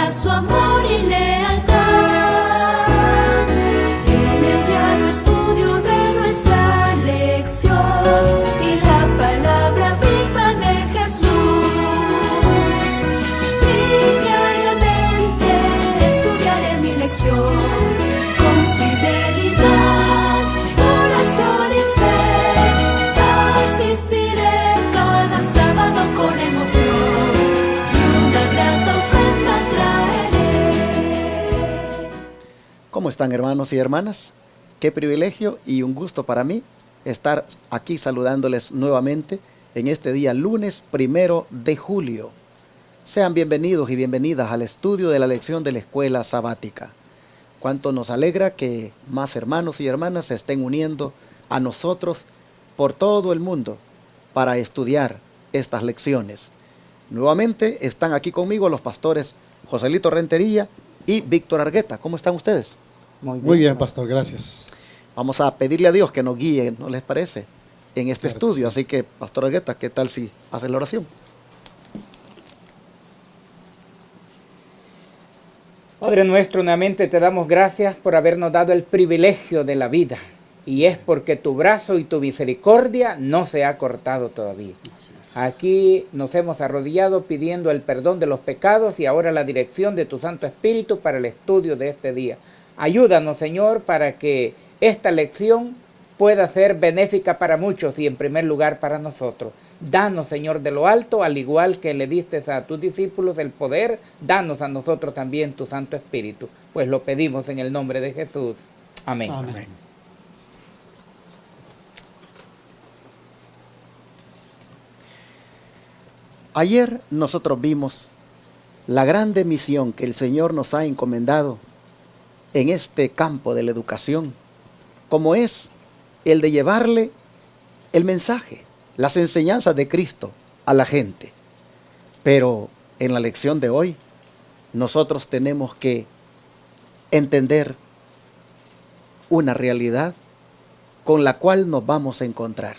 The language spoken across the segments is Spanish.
muestra su amor y lealtad. En el diario estudio de nuestra lección y la palabra viva de Jesús. Sí, diariamente estudiaré mi lección con fidelidad, oración y fe. Asistiré cada sábado con emoción y una grata ofrenda traeré. ¿Cómo están, hermanos y hermanas? Qué privilegio y un gusto para mí estar aquí saludándoles nuevamente en este día lunes 1 de julio. Sean bienvenidos y bienvenidas al estudio de la lección de la escuela sabática. Cuánto nos alegra que más hermanos y hermanas se estén uniendo a nosotros por todo el mundo para estudiar estas lecciones. Nuevamente están aquí conmigo los pastores Joselito Rentería y Víctor Argueta. ¿Cómo están ustedes? Muy bien, pastor, gracias. Vamos a pedirle a Dios que nos guíe, ¿no les parece?, en este Claro que estudio. sí. Así que, pastor Argueta, ¿qué tal si hace la oración? Padre nuestro, nuevamente te damos gracias por habernos dado el privilegio de la vida. Y es porque tu brazo y tu misericordia no se ha cortado todavía. Aquí nos hemos arrodillado pidiendo el perdón de los pecados y ahora la dirección de tu Santo Espíritu para el estudio de este día. Ayúdanos, Señor, para que esta lección pueda ser benéfica para muchos y en primer lugar para nosotros. Danos, Señor, de lo alto, al igual que le diste a tus discípulos el poder, danos a nosotros también tu Santo Espíritu. Pues lo pedimos en el nombre de Jesús. Amén. Amén. Ayer nosotros vimos la grande misión que el Señor nos ha encomendado en este campo de la educación, como es el de llevarle el mensaje, las enseñanzas de Cristo a la gente. Pero en la lección de hoy, nosotros tenemos que entender una realidad con la cual nos vamos a encontrar.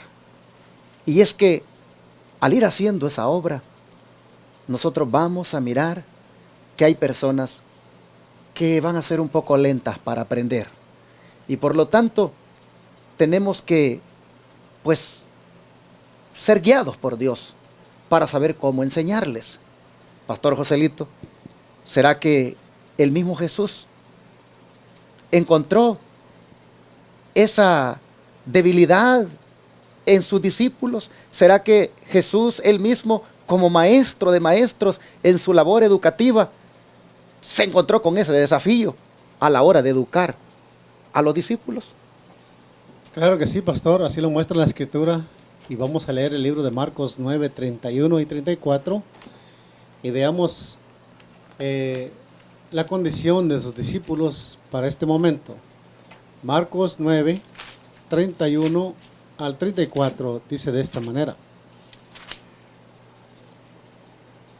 Y es que al ir haciendo esa obra, nosotros vamos a mirar que hay personas que van a ser un poco lentas para aprender. Y por lo tanto, tenemos que, pues, ser guiados por Dios para saber cómo enseñarles. Pastor Joselito, ¿será que el mismo Jesús encontró esa debilidad en sus discípulos? ¿Será que Jesús él mismo, como maestro de maestros en su labor educativa, se encontró con ese desafío a la hora de educar a los discípulos? Claro que sí, pastor, así lo muestra la Escritura. Y vamos a leer el libro de Marcos 9, 31 y 34. Y veamos la condición de sus discípulos para este momento. Marcos 9, 31 al 34 dice de esta manera: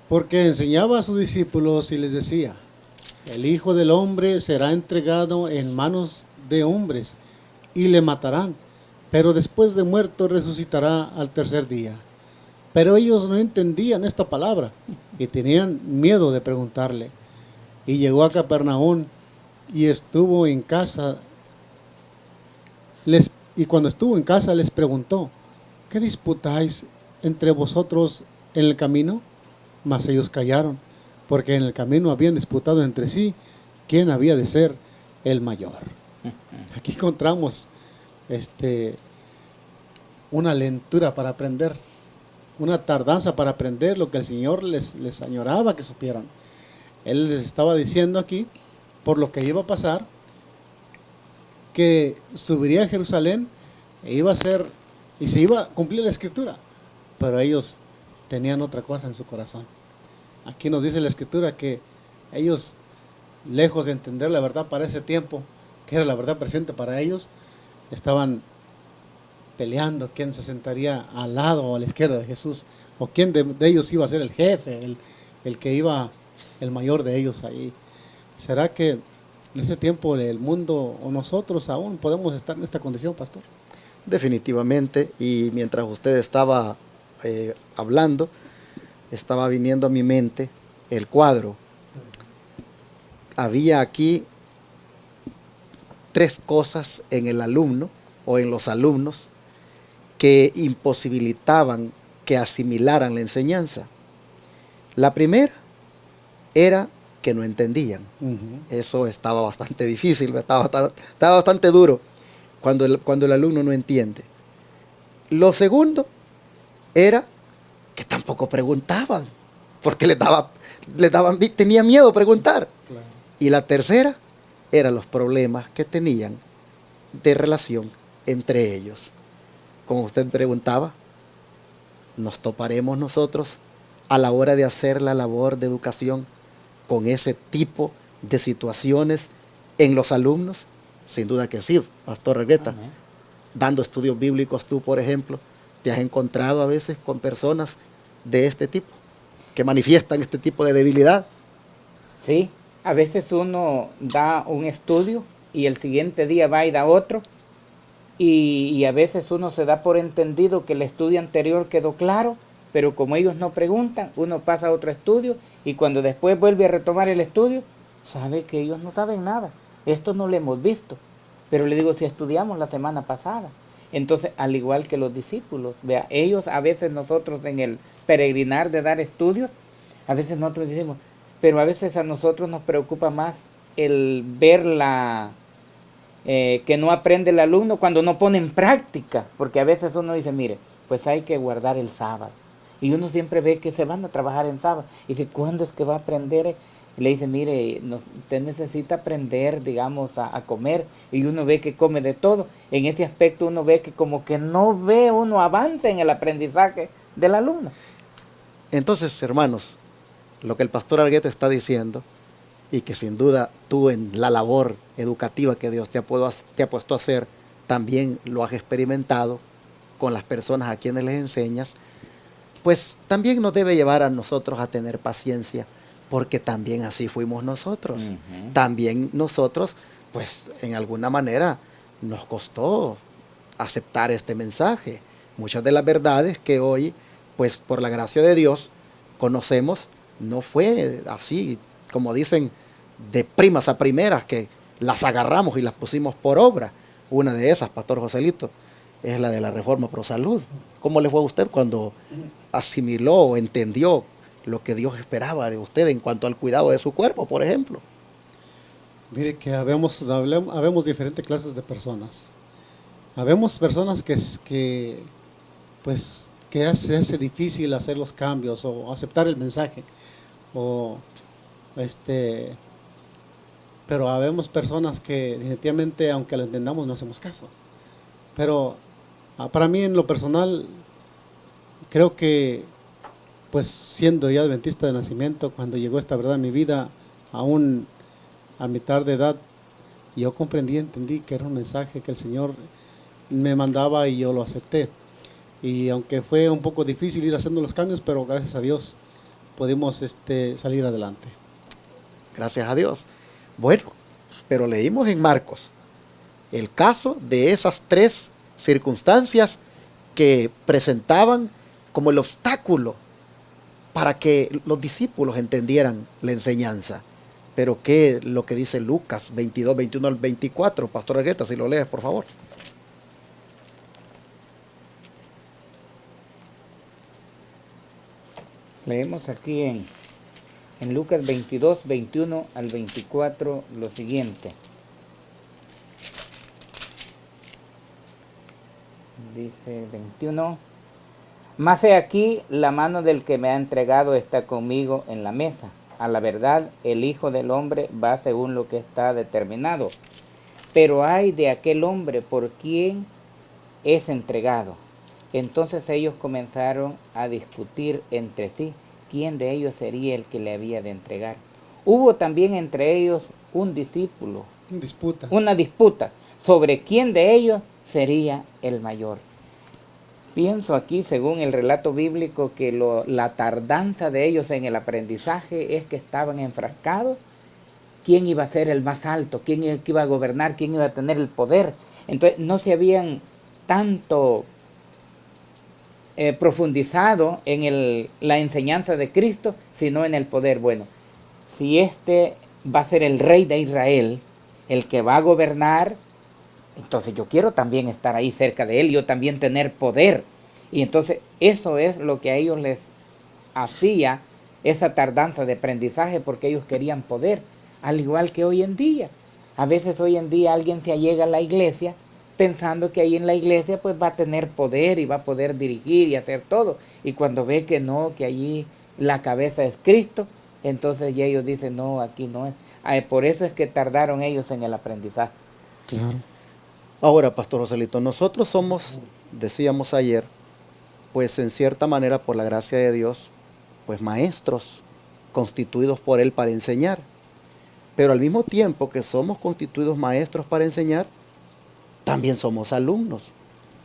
porque enseñaba a sus discípulos y les decía: el Hijo del Hombre será entregado en manos de hombres y le matarán, pero después de muerto resucitará al tercer día. Pero ellos no entendían esta palabra y tenían miedo de preguntarle. Y llegó a Capernaum y estuvo en casa. Y cuando estuvo en casa les preguntó: ¿qué disputáis entre vosotros en el camino? Mas ellos callaron, porque en el camino habían disputado entre sí quién había de ser el mayor. Aquí encontramos una lentura para aprender, una tardanza para aprender lo que el Señor les añoraba que supieran. Él les estaba diciendo aquí, por lo que iba a pasar, que subiría a Jerusalén e iba a ser, y se iba a cumplir la Escritura, pero ellos tenían otra cosa en su corazón. Aquí nos dice la Escritura que ellos, lejos de entender la verdad para ese tiempo, que era la verdad presente para ellos, estaban peleando quién se sentaría al lado o a la izquierda de Jesús, o quién de ellos iba a ser el jefe, el que iba, el mayor de ellos ahí. ¿Será que en ese tiempo el mundo o nosotros aún podemos estar en esta condición, pastor? Definitivamente, y mientras usted estaba hablando, estaba viniendo a mi mente el cuadro había aquí tres cosas en el alumno o en los alumnos que imposibilitaban que asimilaran la enseñanza. La primera era que no entendían. Eso estaba bastante difícil, estaba bastante duro cuando el alumno no entiende. Lo segundo era que tampoco preguntaban, porque tenía miedo a preguntar. Claro. Y la tercera eran los problemas que tenían de relación entre ellos. Como usted preguntaba, nos toparemos nosotros a la hora de hacer la labor de educación con ese tipo de situaciones en los alumnos. Sin duda que sí, Pastor Argueta. Amén. Dando estudios bíblicos, tú, por ejemplo, te has encontrado a veces con personas de este tipo, que manifiestan este tipo de debilidad. Sí, a veces uno da un estudio y el siguiente día va y da otro, y a veces uno se da por entendido que el estudio anterior quedó claro, pero como ellos no preguntan, uno pasa a otro estudio y cuando después vuelve a retomar el estudio, sabe que ellos no saben nada. Esto no lo hemos visto. Pero le digo, si estudiamos la semana pasada. Entonces, al igual que los discípulos, vea, ellos a veces nosotros en el peregrinar de dar estudios, a veces nosotros decimos, pero a veces a nosotros nos preocupa más el ver que no aprende el alumno cuando no pone en práctica. Porque a veces uno dice, mire, pues hay que guardar el sábado. Y uno siempre ve que se van a trabajar en sábado. Y dice, ¿cuándo es que va a aprender? Y le dice, mire, usted necesita aprender, digamos, a comer. Y uno ve que come de todo. En ese aspecto uno ve que como que no ve uno avance en el aprendizaje del alumno. Entonces, hermanos, lo que el pastor Argueta está diciendo, y que sin duda tú en la labor educativa que Dios te ha puesto a hacer, también lo has experimentado con las personas a quienes les enseñas, pues también nos debe llevar a nosotros a tener paciencia, porque también así fuimos nosotros. También nosotros, pues en alguna manera nos costó aceptar este mensaje. Muchas de las verdades que hoy, pues por la gracia de Dios, conocemos, no fue así, como dicen, de primas a primeras, que las agarramos y las pusimos por obra. Una de esas, Pastor Joselito, es la de la Reforma Pro Salud. ¿Cómo le fue a usted cuando asimiló o entendió lo que Dios esperaba de usted en cuanto al cuidado de su cuerpo, por ejemplo? Mire que habemos diferentes clases de personas. Habemos personas que se hace difícil hacer los cambios o aceptar el mensaje. Pero habemos personas que definitivamente, aunque lo entendamos, no hacemos caso. Pero para mí, en lo personal, creo que, pues siendo ya adventista de nacimiento, cuando llegó esta verdad en mi vida, aún a mitad de edad, yo entendí que era un mensaje que el Señor me mandaba y yo lo acepté. Y aunque fue un poco difícil ir haciendo los cambios, pero gracias a Dios pudimos salir adelante. Gracias a Dios. Bueno, pero leímos en Marcos el caso de esas tres circunstancias que presentaban como el obstáculo para que los discípulos entendieran la enseñanza. Pero ¿qué es lo que dice Lucas 22, 21 al 24? Pastor Argueta, si lo lees, por favor. Leemos aquí en Lucas 22, 21 al 24 lo siguiente. Dice 21. Mas he aquí, la mano del que me ha entregado está conmigo en la mesa. A la verdad, el Hijo del Hombre va según lo que está determinado. Pero ay de aquel hombre por quien es entregado. Entonces ellos comenzaron a discutir entre sí quién de ellos sería el que le había de entregar. Hubo también entre ellos un discípulo, una disputa sobre quién de ellos sería el mayor. Pienso aquí, según el relato bíblico, que la tardanza de ellos en el aprendizaje es que estaban enfrascados. ¿Quién iba a ser el más alto? ¿Quién iba a gobernar? ¿Quién iba a tener el poder? Entonces no se habían tanto profundizado en la enseñanza de Cristo, sino en el poder. Bueno, si este va a ser el rey de Israel, el que va a gobernar. Entonces yo quiero también estar ahí cerca de él, yo también tener poder. Y entonces eso es lo que a ellos les hacía esa tardanza de aprendizaje, porque ellos querían poder, al igual que hoy en día. A veces hoy en día alguien se allega a la iglesia pensando que ahí en la iglesia pues va a tener poder y va a poder dirigir y hacer todo. Y cuando ve que no, que allí la cabeza es Cristo, entonces ya ellos dicen, no, aquí no es. Por eso es que tardaron ellos en el aprendizaje. Claro. Ahora, Pastor Joselito, nosotros somos, decíamos ayer, pues en cierta manera, por la gracia de Dios, pues maestros constituidos por Él para enseñar. Pero al mismo tiempo que somos constituidos maestros para enseñar, también somos alumnos,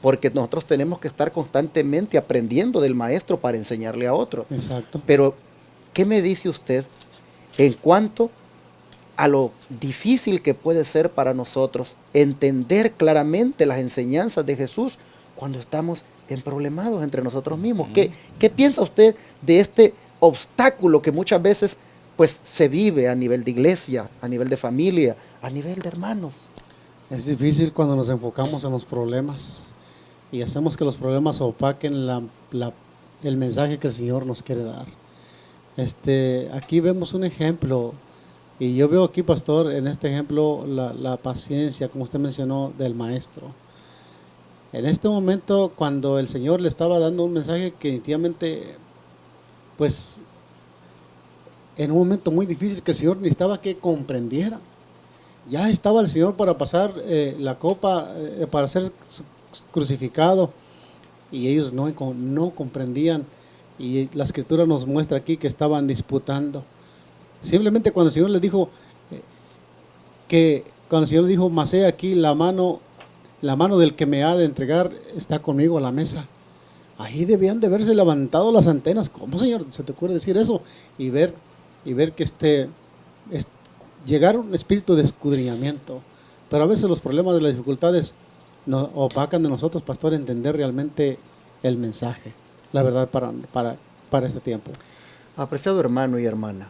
porque nosotros tenemos que estar constantemente aprendiendo del maestro para enseñarle a otro. Exacto. Pero, ¿qué me dice usted en cuanto a lo difícil que puede ser para nosotros entender claramente las enseñanzas de Jesús cuando estamos emproblemados entre nosotros mismos? ¿Qué piensa usted de este obstáculo que muchas veces pues se vive a nivel de iglesia, a nivel de familia, a nivel de hermanos? Es difícil cuando nos enfocamos en los problemas y hacemos que los problemas opaquen el mensaje que el Señor nos quiere dar. Aquí vemos un ejemplo, y yo veo aquí, pastor, en este ejemplo la paciencia, como usted mencionó, del maestro. En este momento, cuando el Señor le estaba dando un mensaje que definitivamente, pues, en un momento muy difícil que el Señor necesitaba que comprendiera. Ya estaba el Señor para pasar la copa, para ser crucificado, y ellos no comprendían. Y la Escritura nos muestra aquí que estaban disputando. Simplemente cuando el Señor les dijo, mas he aquí la mano del que me ha de entregar está conmigo a la mesa. Ahí debían de haberse levantado las antenas. ¿Cómo, Señor, se te ocurre decir eso? Y ver que llegar a un espíritu de escudriñamiento. Pero a veces los problemas de las dificultades nos opacan de nosotros, pastor, entender realmente el mensaje, la verdad para este tiempo. Apreciado hermano y hermana,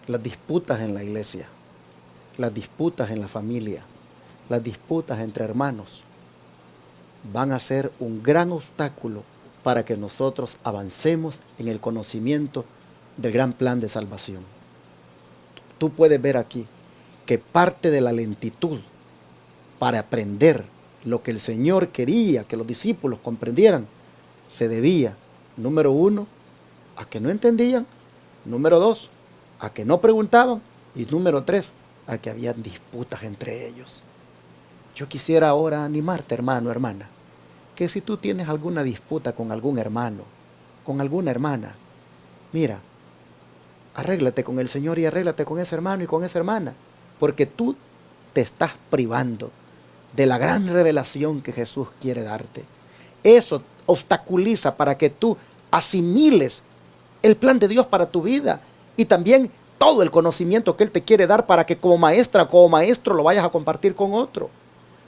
las disputas en la iglesia, las disputas en la familia, las disputas entre hermanos van a ser un gran obstáculo para que nosotros avancemos en el conocimiento del gran plan de salvación. Tú puedes ver aquí que parte de la lentitud para aprender lo que el Señor quería que los discípulos comprendieran se debía, número 1, a que no entendían, número 2, a que no preguntaban, y número 3, a que habían disputas entre ellos. Yo quisiera ahora animarte, hermano, hermana, que si tú tienes alguna disputa con algún hermano, con alguna hermana, mira, arréglate con el Señor y arréglate con ese hermano y con esa hermana, porque tú te estás privando de la gran revelación que Jesús quiere darte. Eso obstaculiza para que tú asimiles el plan de Dios para tu vida y también todo el conocimiento que Él te quiere dar para que como maestra o como maestro lo vayas a compartir con otro.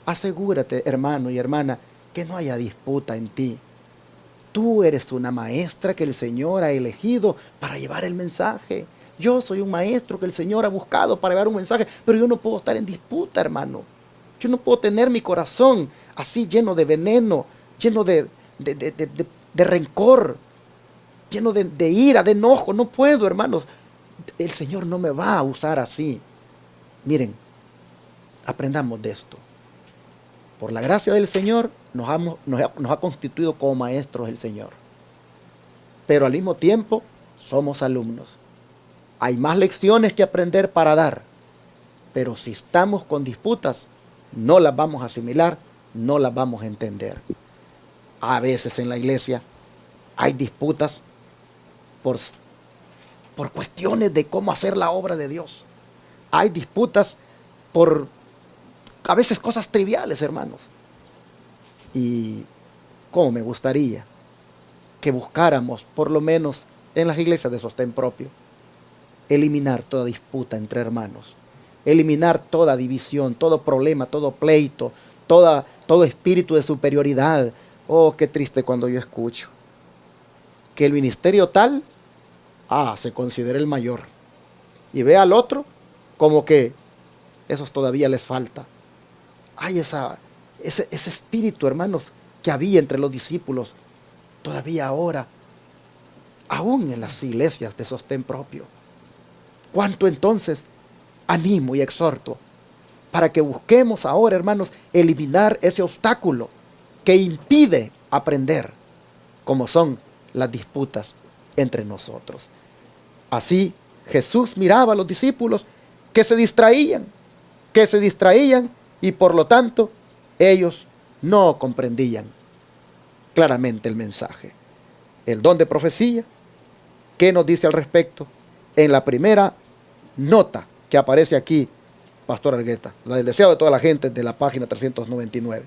Asegúrate, hermano y hermana, que no haya disputa en ti. Tú eres una maestra que el Señor ha elegido para llevar el mensaje. Yo soy un maestro que el Señor ha buscado para llevar un mensaje, pero yo no puedo estar en disputa, hermano. Yo no puedo tener mi corazón así lleno de veneno, lleno de rencor, lleno de ira, de enojo. No puedo, hermanos. El Señor no me va a usar así. Miren, aprendamos de esto. Por la gracia del Señor nos ha constituido como maestros el Señor. Pero al mismo tiempo somos alumnos. Hay más lecciones que aprender para dar. Pero si estamos con disputas, no las vamos a asimilar, no las vamos a entender. A veces en la iglesia hay disputas por cuestiones de cómo hacer la obra de Dios. Hay disputas por a veces cosas triviales, hermanos. Y cómo me gustaría que buscáramos, por lo menos en las iglesias de sostén propio, eliminar toda disputa entre hermanos, eliminar toda división, todo problema, todo pleito, todo espíritu de superioridad. Oh, qué triste cuando yo escucho que el ministerio tal, se considera el mayor. y ve al otro como que esos todavía les falta. Hay ese espíritu, hermanos, que había entre los discípulos, todavía ahora, aún en las iglesias de sostén propio. ¿Cuánto entonces animo y exhorto para que busquemos ahora, hermanos, eliminar ese obstáculo que impide aprender, como son las disputas entre nosotros? Así Jesús miraba a los discípulos que se distraían y por lo tanto ellos no comprendían claramente el mensaje. El don de profecía, ¿qué nos dice al respecto? En la primera nota que aparece aquí, Pastor Argueta, la del deseo de toda la gente, de la página 399.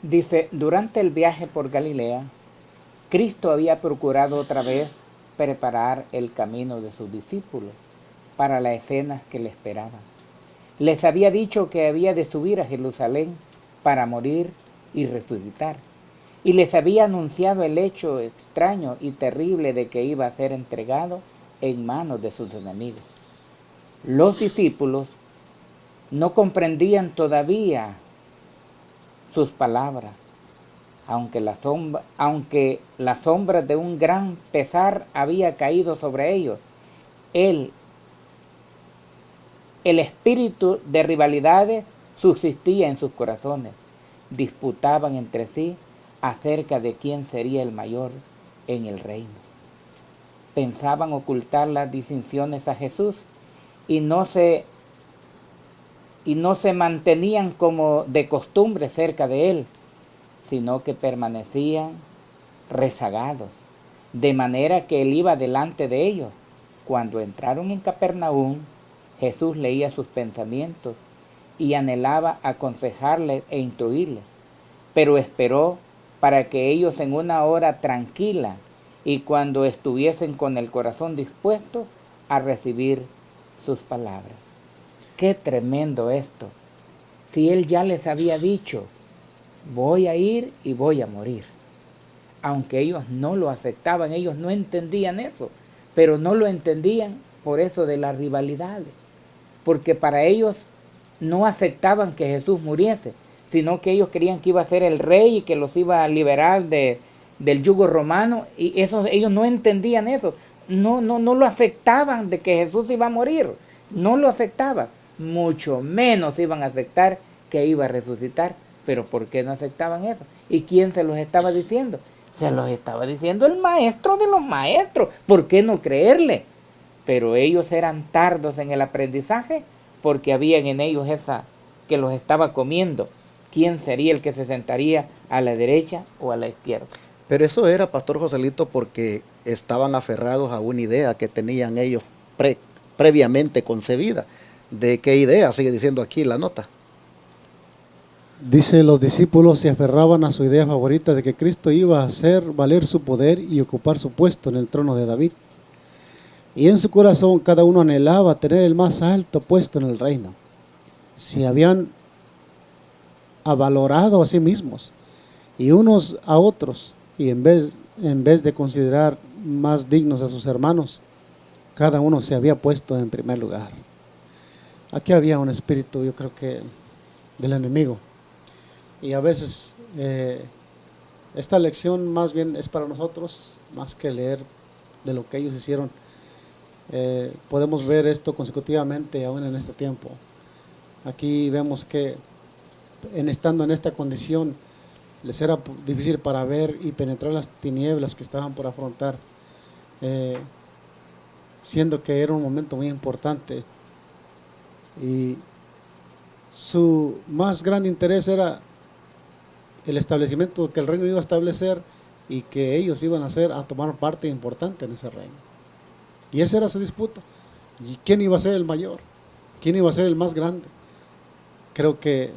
Dice, durante el viaje por Galilea, Cristo había procurado otra vez preparar el camino de sus discípulos para las escenas que le esperaban. Les había dicho que había de subir a Jerusalén para morir y resucitar. Y les había anunciado el hecho extraño y terrible de que iba a ser entregado en manos de sus enemigos. Los discípulos no comprendían todavía sus palabras, aunque la sombra de un gran pesar había caído sobre ellos. El espíritu de rivalidades subsistía en sus corazones. Disputaban entre sí acerca de quién sería el mayor en el reino. Pensaban ocultar las distinciones a Jesús y no se mantenían como de costumbre cerca de él, sino que permanecían rezagados, de manera que él iba delante de ellos. Cuando entraron en Capernaum, Jesús leía sus pensamientos y anhelaba aconsejarles e instruirles, pero esperó para que ellos en una hora tranquila y cuando estuviesen con el corazón dispuesto a recibir sus palabras. ¡Qué tremendo esto! Si él ya les había dicho, voy a ir y voy a morir. Aunque ellos no lo aceptaban, ellos no entendían eso, pero no lo entendían por eso de las rivalidades, porque para ellos no aceptaban que Jesús muriese, sino que ellos querían que iba a ser el rey y que los iba a liberar del yugo romano, y eso, ellos no entendían eso, no lo aceptaban de que Jesús iba a morir, no lo aceptaban, mucho menos iban a aceptar que iba a resucitar. Pero ¿por qué no aceptaban eso? ¿Y quién se los estaba diciendo? Se los estaba diciendo el maestro de los maestros. ¿Por qué no creerle? Pero ellos eran tardos en el aprendizaje porque habían en ellos esa que los estaba comiendo. ¿Quién sería el que se sentaría a la derecha o a la izquierda? Pero eso era, Pastor Joselito, porque estaban aferrados a una idea que tenían ellos previamente concebida. ¿De qué idea? Sigue diciendo aquí la nota. Dice, los discípulos se aferraban a su idea favorita de que Cristo iba a hacer valer su poder y ocupar su puesto en el trono de David. Y en su corazón cada uno anhelaba tener el más alto puesto en el reino. Se habían avalorado a sí mismos y unos a otros, y en vez de considerar más dignos a sus hermanos, cada uno se había puesto en primer lugar. Aquí había un espíritu, yo creo que, del enemigo. Y a veces esta lección más bien es para nosotros, más que leer de lo que ellos hicieron. Podemos ver esto consecutivamente aún en este tiempo. Aquí vemos que estando en esta condición les era difícil para ver y penetrar las tinieblas que estaban por afrontar, siendo que era un momento muy importante. Y su más grande interés era el establecimiento que el reino iba a establecer y que ellos iban a tomar parte importante en ese reino. Y esa era su disputa. ¿Y quién iba a ser el mayor? ¿Quién iba a ser el más grande? Creo que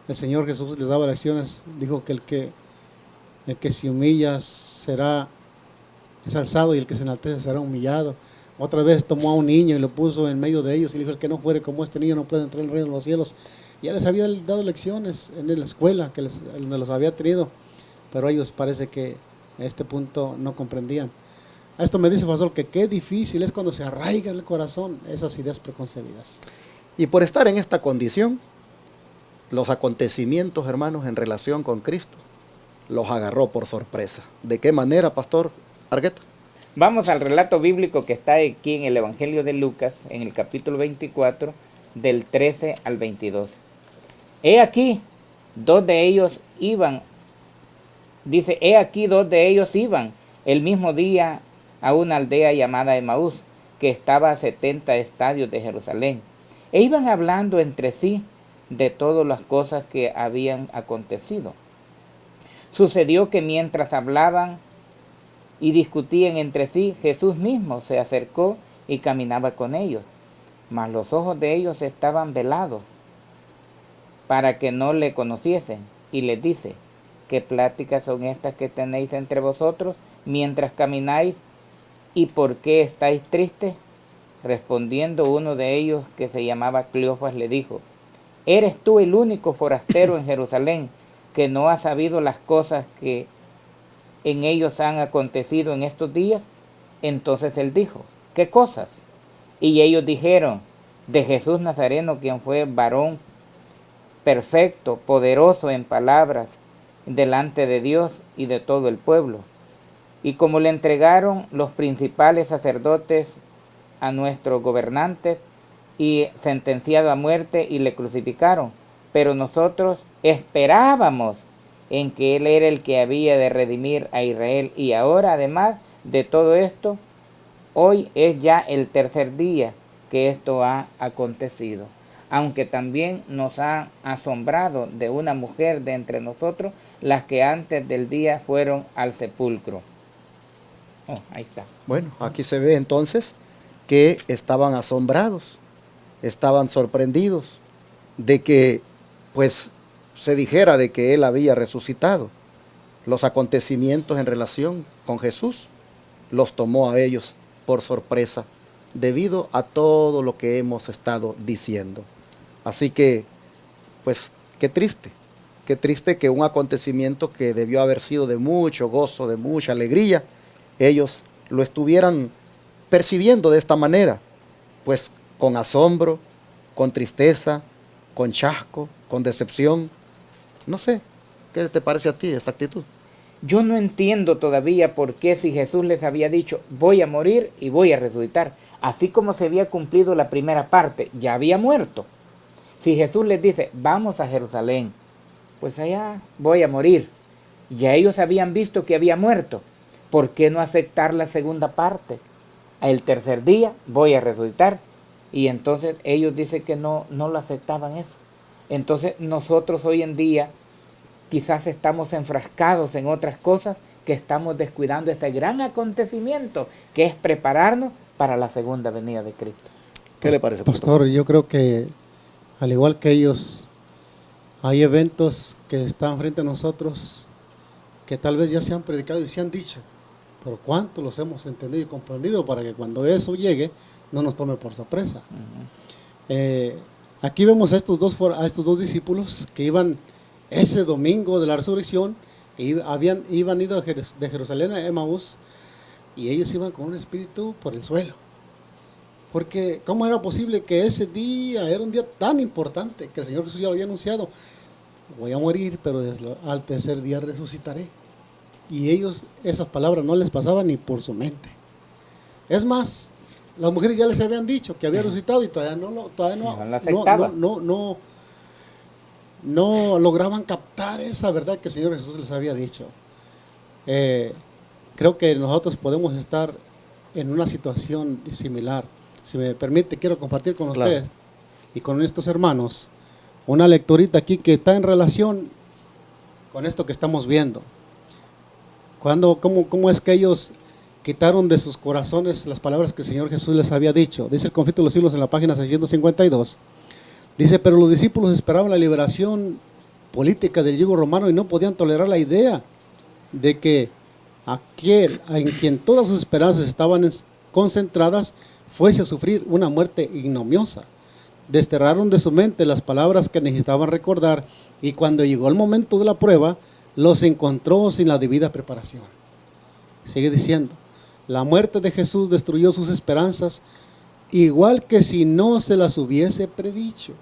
el Señor Jesús les daba lecciones. Dijo que el que se humilla será ensalzado y el que se enaltece será humillado. Otra vez tomó a un niño y lo puso en medio de ellos y le dijo, el que no fuere como este niño no puede entrar en el reino de los cielos. Ya les había dado lecciones en la escuela donde los había tenido, pero ellos parece que a este punto no comprendían. A esto me dice pastor que qué difícil es cuando se arraiga en el corazón esas ideas preconcebidas. Y por estar en esta condición, los acontecimientos, hermanos, en relación con Cristo, los agarró por sorpresa. ¿De qué manera, pastor Argueta? Vamos al relato bíblico que está aquí en el Evangelio de Lucas, en el capítulo 24, del 13 al 22. He aquí, dos de ellos iban el mismo día a una aldea llamada Emaús, que estaba a 70 estadios de Jerusalén. E iban hablando entre sí de todas las cosas que habían acontecido. Sucedió que mientras hablaban y discutían entre sí, Jesús mismo se acercó y caminaba con ellos. Mas los ojos de ellos estaban velados para que no le conociesen. Y les dice: ¿qué pláticas son estas que tenéis entre vosotros mientras camináis? ¿Y por qué estáis tristes? Respondiendo uno de ellos, que se llamaba Cleofas, le dijo: ¿eres tú el único forastero en Jerusalén que no ha sabido las cosas que en ellos han acontecido en estos días? Entonces él dijo: ¿qué cosas? Y ellos dijeron: de Jesús Nazareno, quien fue varón perfecto, poderoso en palabras delante de Dios y de todo el pueblo. Y como le entregaron los principales sacerdotes a nuestros gobernantes y sentenciado a muerte, y le crucificaron. Pero nosotros esperábamos en que Él era el que había de redimir a Israel. Y ahora, además de todo esto, hoy es ya el tercer día que esto ha acontecido. Aunque también nos ha asombrado de una mujer de entre nosotros, las que antes del día fueron al sepulcro. Oh, ahí está. Bueno, aquí se ve entonces que estaban asombrados, estaban sorprendidos de que pues se dijera de que Él había resucitado. Los acontecimientos en relación con Jesús los tomó a ellos por sorpresa debido a todo lo que hemos estado diciendo. Así que, pues, qué triste que un acontecimiento que debió haber sido de mucho gozo, de mucha alegría, ellos lo estuvieran percibiendo de esta manera, pues con asombro, con tristeza, con chasco, con decepción. No sé, ¿qué te parece a ti esta actitud? Yo no entiendo todavía por qué, si Jesús les había dicho: voy a morir y voy a resucitar, así como se había cumplido la primera parte, ya había muerto. Si Jesús les dice: vamos a Jerusalén, pues allá voy a morir, ya ellos habían visto que había muerto, ¿por qué no aceptar la segunda parte? El tercer día voy a resucitar. Y entonces ellos dicen que no lo aceptaban eso. Entonces nosotros hoy en día quizás estamos enfrascados en otras cosas, que estamos descuidando ese gran acontecimiento que es prepararnos para la segunda venida de Cristo. ¿Qué le parece, pastor? Yo creo que al igual que ellos, hay eventos que están frente a nosotros que tal vez ya se han predicado y se han dicho, pero ¿cuánto los hemos entendido y comprendido para que cuando eso llegue no nos tome por sorpresa? Aquí vemos a estos dos discípulos que iban ese domingo de la resurrección, iban ido de Jerusalén a Emaús, y ellos iban con un espíritu por el suelo. Porque ¿cómo era posible que ese día era un día tan importante que el Señor Jesús ya lo había anunciado? Voy a morir, pero al tercer día resucitaré. Y ellos esas palabras no les pasaban ni por su mente. Es más, las mujeres ya les habían dicho que había resucitado y todavía no lograban captar esa verdad que el Señor Jesús les había dicho. Creo que nosotros podemos estar en una situación similar. Si me permite, quiero compartir con usted y con estos hermanos una lecturita aquí que está en relación con esto que estamos viendo. ¿Cómo es que ellos quitaron de sus corazones las palabras que el Señor Jesús les había dicho? Dice el Conflicto de los Siglos en la página 652. Dice: pero los discípulos esperaban la liberación política del yugo romano y no podían tolerar la idea de que aquel en quien todas sus esperanzas estaban concentradas fuese a sufrir una muerte ignominiosa. Desterraron de su mente las palabras que necesitaban recordar, y cuando llegó el momento de la prueba, los encontró sin la debida preparación. Sigue diciendo: La muerte de Jesús destruyó sus esperanzas, igual que si no se las hubiese predicho.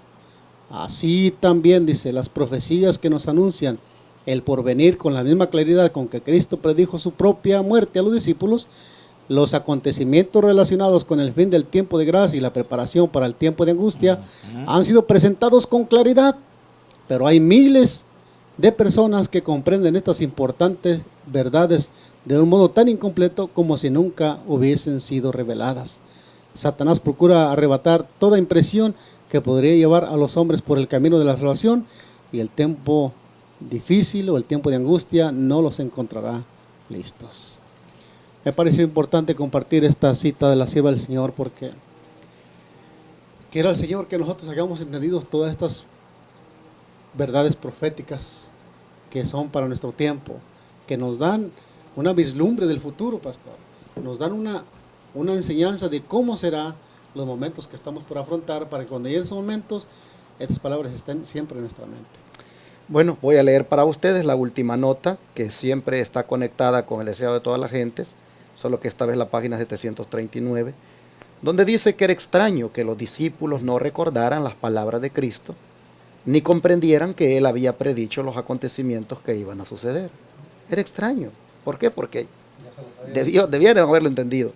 Así también, dice, las profecías que nos anuncian el porvenir con la misma claridad con que Cristo predijo su propia muerte a los discípulos, los acontecimientos relacionados con el fin del tiempo de gracia y la preparación para el tiempo de angustia han sido presentados con claridad, pero hay miles de personas que comprenden estas importantes verdades de un modo tan incompleto como si nunca hubiesen sido reveladas. Satanás procura arrebatar toda impresión que podría llevar a los hombres por el camino de la salvación, y el tiempo difícil o el tiempo de angustia no los encontrará listos. Me parece importante compartir esta cita de la sierva del Señor, porque quiera el Señor que nosotros hayamos entendido todas estas verdades proféticas que son para nuestro tiempo, que nos dan una vislumbre del futuro, pastor. Nos dan una enseñanza de cómo será los momentos que estamos por afrontar, para que cuando lleguen esos momentos, estas palabras estén siempre en nuestra mente. Bueno, voy a leer para ustedes la última nota, que siempre está conectada con el deseo de todas las gentes, solo que esta vez la página 739, donde dice que era extraño que los discípulos no recordaran las palabras de Cristo, ni comprendieran que Él había predicho los acontecimientos que iban a suceder. Era extraño. ¿Por qué? Porque debieron haberlo entendido.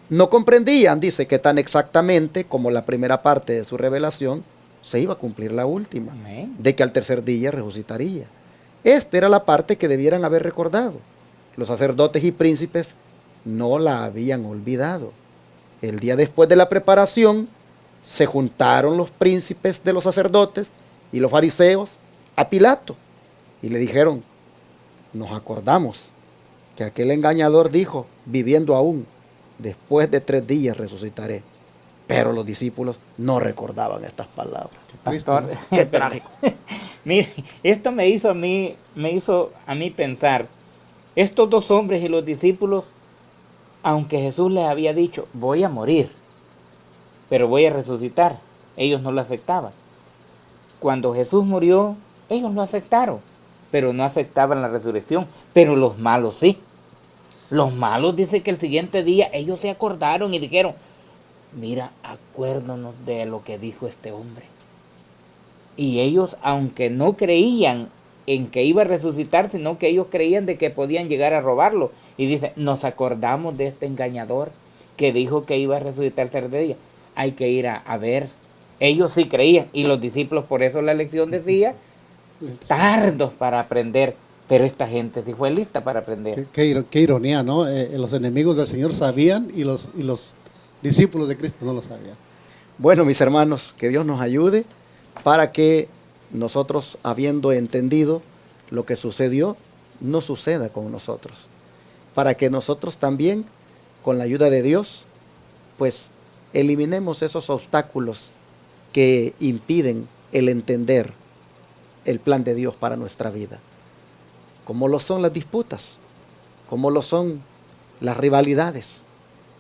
No comprendían, dice, que tan exactamente como la primera parte de su revelación, se iba a cumplir la última, de que al tercer día resucitaría. Esta era la parte que debieran haber recordado. Los sacerdotes y príncipes no la habían olvidado. El día después de la preparación, se juntaron los príncipes de los sacerdotes y los fariseos a Pilato y le dijeron: nos acordamos que aquel engañador dijo, viviendo aún, después de 3 días resucitaré. Pero los discípulos no recordaban estas palabras. Pastor, Qué trágico. Mire, esto me hizo a mí pensar, estos 2 hombres y los discípulos, aunque Jesús les había dicho, voy a morir, pero voy a resucitar, ellos no lo aceptaban. Cuando Jesús murió, ellos lo aceptaron, pero no aceptaban la resurrección, pero los malos sí. Los malos, dice que el siguiente día ellos se acordaron y dijeron, mira, acuérdanos de lo que dijo este hombre. Y ellos, aunque no creían en que iba a resucitar, sino que ellos creían de que podían llegar a robarlo. Y dice, nos acordamos de este engañador que dijo que iba a resucitar el tercer día. Hay que ir a ver. Ellos sí creían, y los discípulos, por eso la lección decía, tardos para aprender. Pero esta gente sí fue lista para aprender. Qué ironía, ¿no? Los enemigos del Señor sabían y los discípulos de Cristo no lo sabían. Bueno, mis hermanos, que Dios nos ayude para que nosotros, habiendo entendido lo que sucedió, no suceda con nosotros. Para que nosotros también, con la ayuda de Dios, pues eliminemos esos obstáculos que impiden el entender el plan de Dios para nuestra vida. Como lo son las disputas, como lo son las rivalidades,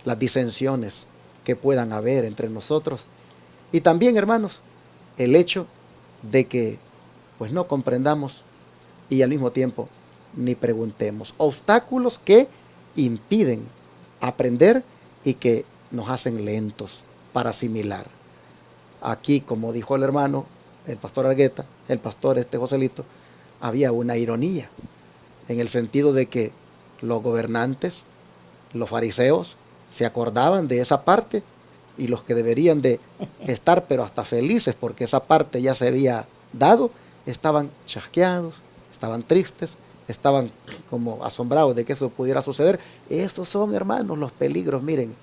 las disensiones que puedan haber entre nosotros. Y también, hermanos, el hecho de que pues no comprendamos y al mismo tiempo ni preguntemos. Obstáculos que impiden aprender y que nos hacen lentos para asimilar. Aquí, como dijo el hermano, el pastor Argueta, el pastor Joselito, había una ironía en el sentido de que los gobernantes, los fariseos, se acordaban de esa parte, y los que deberían de estar pero hasta felices porque esa parte ya se había dado, estaban chasqueados, estaban tristes, estaban como asombrados de que eso pudiera suceder. Esos son, hermanos, los peligros, miren,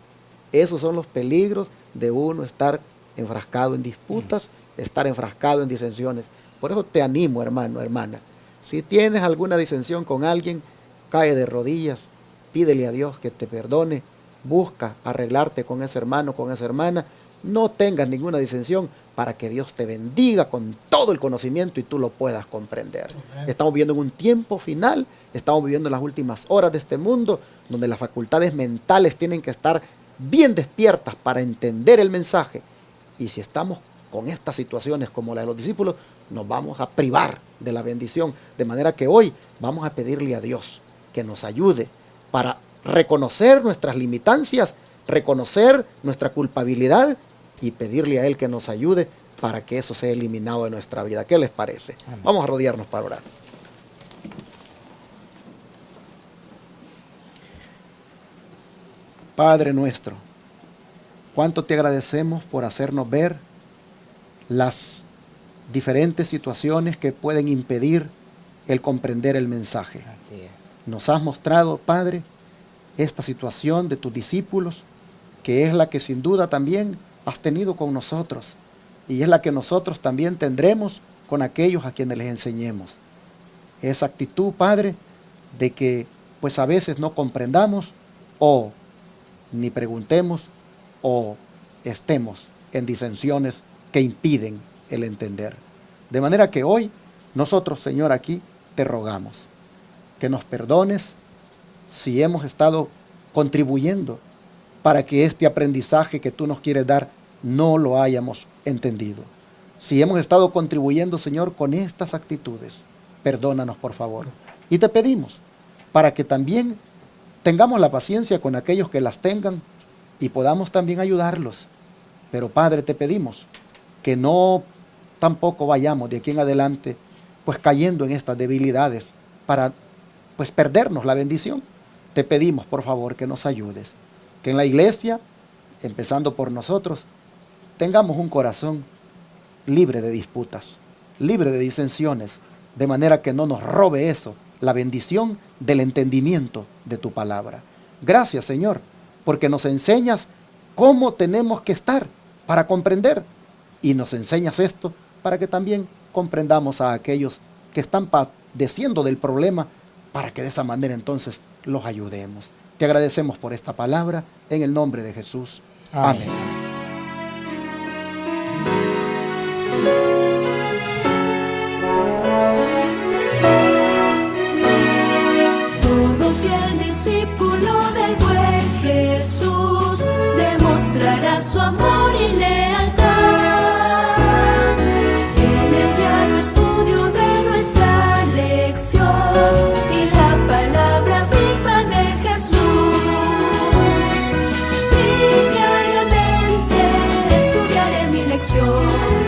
esos son los peligros de uno estar enfrascado en disputas, estar enfrascado en disensiones. Por eso te animo, hermano, hermana, si tienes alguna disensión con alguien, cae de rodillas, pídele a Dios que te perdone, busca arreglarte con ese hermano, con esa hermana, no tengas ninguna disensión para que Dios te bendiga con todo el conocimiento y tú lo puedas comprender. Estamos viviendo en un tiempo final, estamos viviendo en las últimas horas de este mundo, donde las facultades mentales tienen que estar bien despiertas para entender el mensaje. Y si estamos con estas situaciones como la de los discípulos, nos vamos a privar de la bendición. De manera que hoy vamos a pedirle a Dios que nos ayude para reconocer nuestras limitancias, reconocer nuestra culpabilidad y pedirle a Él que nos ayude para que eso sea eliminado de nuestra vida. ¿Qué les parece? Amén. Vamos a rodearnos para orar. Padre nuestro, cuánto te agradecemos por hacernos ver las diferentes situaciones que pueden impedir el comprender el mensaje. Así es. Nos has mostrado, Padre, esta situación de tus discípulos, que es la que sin duda también has tenido con nosotros, y es la que nosotros también tendremos con aquellos a quienes les enseñemos. Esa actitud, Padre, de que pues a veces no comprendamos o ni preguntemos o estemos en disensiones que impiden el entender. De manera que hoy nosotros, Señor, aquí te rogamos que nos perdones si hemos estado contribuyendo para que este aprendizaje que tú nos quieres dar no lo hayamos entendido. Si hemos estado contribuyendo, Señor, con estas actitudes, perdónanos por favor. Y te pedimos para que también tengamos la paciencia con aquellos que las tengan y podamos también ayudarlos. Pero Padre, te pedimos que no tampoco vayamos de aquí en adelante pues cayendo en estas debilidades para pues perdernos la bendición. Te pedimos por favor que nos ayudes, que en la iglesia, empezando por nosotros, tengamos un corazón libre de disputas, libre de disensiones, de manera que no nos robe eso, la bendición del entendimiento de tu palabra. Gracias, Señor, porque nos enseñas cómo tenemos que estar para comprender, y nos enseñas esto para que también comprendamos a aquellos que están padeciendo del problema, para que de esa manera entonces los ayudemos. Te agradecemos por esta palabra, en el nombre de Jesús. Amén. Todo fiel discípulo del buen Jesús demostrará su amor y lealtad en el diario estudio de nuestra lección y la palabra viva de Jesús. Sí, diariamente estudiaré mi lección.